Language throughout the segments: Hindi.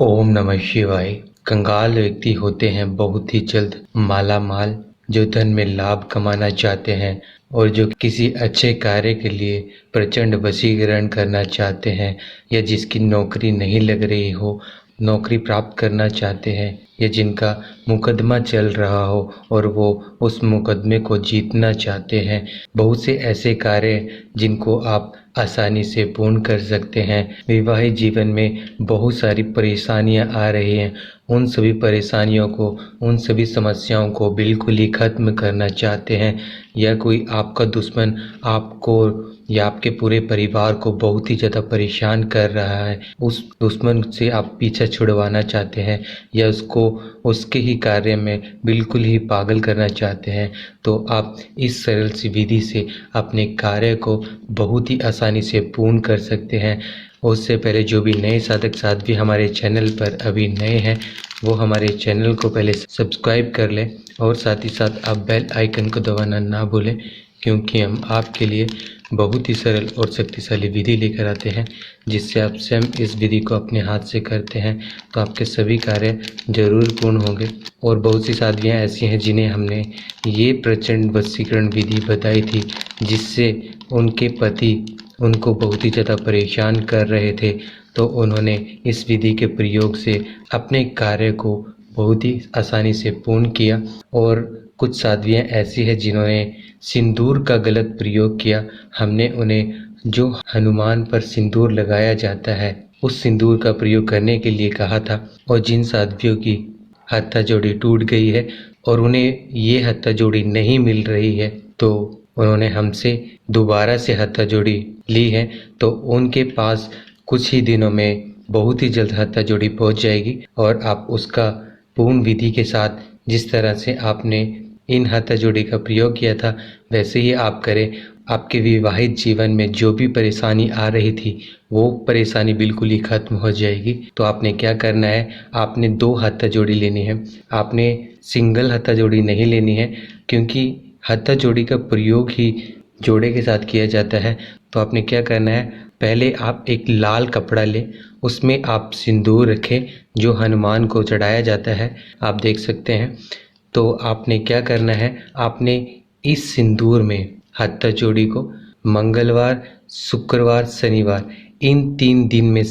ओम नमः शिवाय। कंगाल व्यक्ति होते हैं बहुत ही जल्द मालामाल, जो धन में लाभ कमाना चाहते हैं और जो किसी अच्छे कार्य के लिए प्रचंड वशीकरण करना चाहते हैं, या जिसकी नौकरी नहीं लग रही हो, नौकरी प्राप्त करना चाहते हैं, या जिनका मुकदमा चल रहा हो और वो उस मुकदमे को जीतना चाहते हैं। बहुत से ऐसे कार्य जिनको आप आसानी से पूर्ण कर सकते हैं। वैवाहिक जीवन में बहुत सारी परेशानियां आ रही हैं, उन सभी परेशानियों को, उन सभी समस्याओं को बिल्कुल ही ख़त्म करना चाहते हैं, या कोई आपका दुश्मन आपको या आपके पूरे परिवार को बहुत ही ज़्यादा परेशान कर रहा है, उस दुश्मन से आप पीछा छुड़वाना चाहते हैं, या उसको उसके ही कार्य में बिल्कुल ही पागल करना चाहते हैं, तो आप इस सरल सी विधि से अपने कार्य को बहुत ही आसानी से पूर्ण कर सकते हैं। उससे पहले जो भी नए साधक साध्वी हमारे चैनल पर अभी नए हैं, वो हमारे चैनल को पहले सब्सक्राइब कर लें और साथ ही साथ आप बेल आइकन को दबाना ना भूलें, क्योंकि हम आपके लिए बहुत ही सरल और शक्तिशाली विधि लेकर आते हैं, जिससे आप स्वयं इस विधि को अपने हाथ से करते हैं तो आपके सभी कार्य जरूर पूर्ण होंगे। और बहुत सी साधवियाँ ऐसी हैं जिन्हें हमने ये प्रचंड वशीकरण विधि बताई थी, जिससे उनके पति उनको बहुत ही ज़्यादा परेशान कर रहे थे, तो उन्होंने इस विधि के प्रयोग से अपने कार्य को बहुत ही आसानी से पूर्ण किया। और कुछ साध्वियाँ ऐसी हैं जिन्होंने सिंदूर का गलत प्रयोग किया। हमने उन्हें जो हनुमान पर सिंदूर लगाया जाता है, उस सिंदूर का प्रयोग करने के लिए कहा था, और जिन साध्वियों की हथाजोड़ी टूट गई है और उन्हें ये हथाजोड़ी नहीं मिल रही है, तो उन्होंने हमसे दोबारा से हथाजोड़ी ली है, तो उनके पास कुछ ही दिनों में बहुत ही जल्द हथाजोड़ी पहुंच जाएगी, और आप उसका पूर्ण विधि के साथ, जिस तरह से आपने इन हथाजोड़ी का प्रयोग किया था, वैसे ही आप करें। आपके विवाहित जीवन में जो भी परेशानी आ रही थी, वो परेशानी बिल्कुल ही खत्म हो जाएगी। तो आपने क्या करना है, आपने 2 हथाजोड़ी लेनी है। आपने सिंगल हथाजोड़ी नहीं लेनी है, क्योंकि हथाजोड़ी का प्रयोग ही जोड़े के साथ किया जाता है। तो आपने क्या करना है, पहले आप एक लाल कपड़ा लें, उसमें आप सिंदूर रखें जो हनुमान को चढ़ाया जाता है, आप देख सकते हैं। तो आपने क्या करना है, आपने इस सिंदूर में हथाजोड़ी को मंगलवार, शुक्रवार, शनिवार, इन 3 दिन में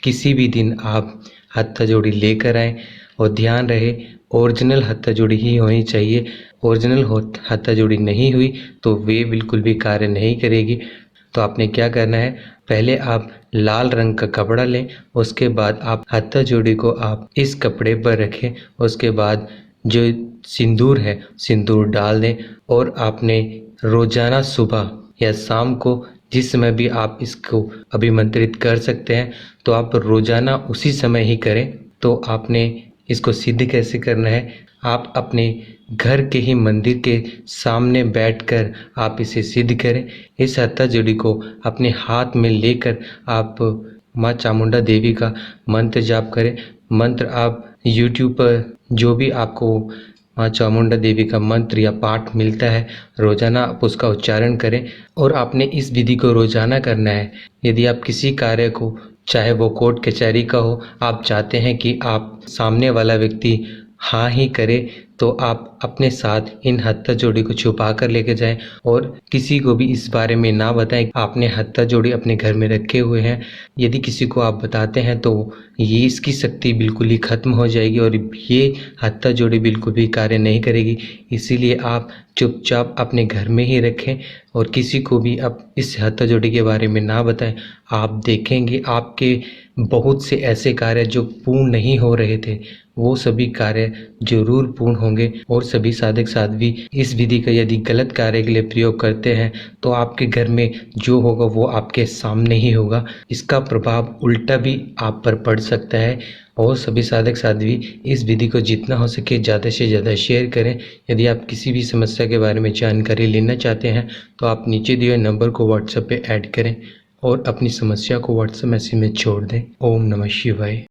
किसी भी दिन आप हथाजोड़ी लेकर आएँ, और ध्यान रहे ओरिजिनल हथाजोड़ी ही होनी चाहिए। ओरिजिनल हथाजोड़ी नहीं हुई तो वे बिल्कुल भी कार्य नहीं करेगी। तो आपने क्या करना है, पहले आप लाल रंग का कपड़ा लें, उसके बाद आप हथाजोड़ी को आप इस कपड़े पर रखें, उसके बाद जो सिंदूर है, सिंदूर डाल दें, और आपने रोजाना सुबह या शाम को, जिस समय भी आप इसको अभिमंत्रित कर सकते हैं, तो आप रोजाना उसी समय ही करें। तो आपने इसको सिद्ध कैसे करना है, आप अपने घर के ही मंदिर के सामने बैठकर आप इसे सिद्ध करें। इस हथाजोड़ी को अपने हाथ में लेकर आप माँ चामुंडा देवी का मंत्र जाप करें। मंत्र आप यूट्यूब पर जो भी आपको माँ चामुंडा देवी का मंत्र या पाठ मिलता है, रोजाना आप उसका उच्चारण करें, और आपने इस विधि को रोजाना करना है। यदि आप किसी कार्य को, चाहे वो कोर्ट कचहरी का हो, आप चाहते हैं कि आप सामने वाला व्यक्ति हाँ ही करे, तो आप अपने साथ इन हथाजोड़ी को छुपा कर लेके जाएं, और किसी को भी इस बारे में ना बताएं आपने हथाजोड़ी अपने घर में रखे हुए हैं। यदि किसी को आप बताते हैं तो ये इसकी शक्ति बिल्कुल ही खत्म हो जाएगी, और ये हथाजोड़ी बिल्कुल भी कार्य नहीं करेगी। इसीलिए आप चुपचाप अपने घर में ही रखें, और किसी को भी आप इस हथाजोड़ी के बारे में ना बताएं। आप देखेंगे आपके बहुत से ऐसे कार्य जो पूर्ण नहीं हो रहे थे, वो सभी कार्य जरूर पूर्ण होंगे। और सभी साधक साध्वी इस विधि का यदि गलत कार्य के लिए प्रयोग करते हैं, तो आपके घर में जो होगा वो आपके सामने ही होगा। इसका प्रभाव उल्टा भी आप पर पड़ सकता है। और सभी साधक साध्वी इस विधि को जितना हो सके ज़्यादा से ज़्यादा शेयर करें। यदि आप किसी भी समस्या के बारे में जानकारी लेना चाहते हैं, तो आप नीचे दिए हुए नंबर को व्हाट्सएप पे ऐड करें और अपनी समस्या को व्हाट्सएप मैसेज में छोड़ दें। ओम नमः शिवाय।